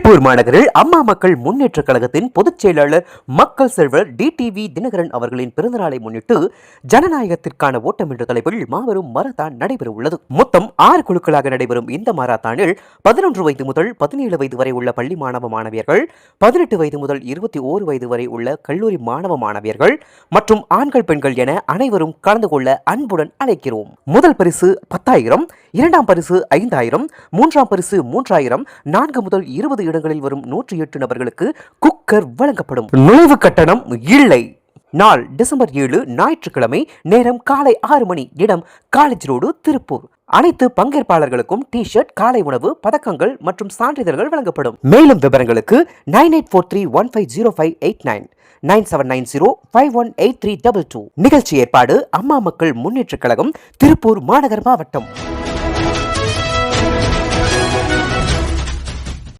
திருப்பூர் மாநகரில் அம்மா மக்கள் முன்னேற்ற கழகத்தின் பொதுச் செயலாளர் மக்கள் செல்வர் டிடிவி தினகரன் அவர்களின் பிறந்தநாளை முன்னிட்டு ஜனநாயகத்திற்கான ஓட்டம் என்ற தலைப்பில் மாபெரும் மாரத்தான் நடைபெற உள்ளது. மொத்தம் 6 குழுக்களாக நடைபெறும் இந்த மாரத்தானில் 11 வயது முதல் 17 வயது வரை உள்ள பள்ளி மாணவ மாணவியர்கள், 18 வயது முதல் 21 வயது வரை உள்ள கல்லூரி மாணவ மாணவியர்கள் மற்றும் ஆண்கள் பெண்கள் என அனைவரும் கலந்து கொள்ள அன்புடன் அழைக்கிறோம். முதல் பரிசு 10,000, இரண்டாம் பரிசு 5,000, மூன்றாம் பரிசு 3,000, 4 முதல் 20 இடங்களில் வரும் 108 நபர்களுக்கு குக்கர் வழங்கப்படும். நுழைவு கட்டணம் இல்லை. நாள் டிசம்பர் 7 ஞாயிற்றுக்கிழமை. நேரம் காலை 6 மணி. இடம் காலேஜ் ரோடு, திருப்பூர். அனைத்து பங்கேற்பாளர்களுக்கும் டி-ஷர்ட், காலை உணவு, பதக்கங்கள் மற்றும் சான்றிதழ்கள் வழங்கப்படும். மேலும் விவரங்களுக்கு 9843150589, 9790518322. நிகழ்ச்சி ஏற்பாடு அம்மா மக்கள் முன்னேற்ற கழகம், திருப்பூர் மாநகர் மாவட்டம்.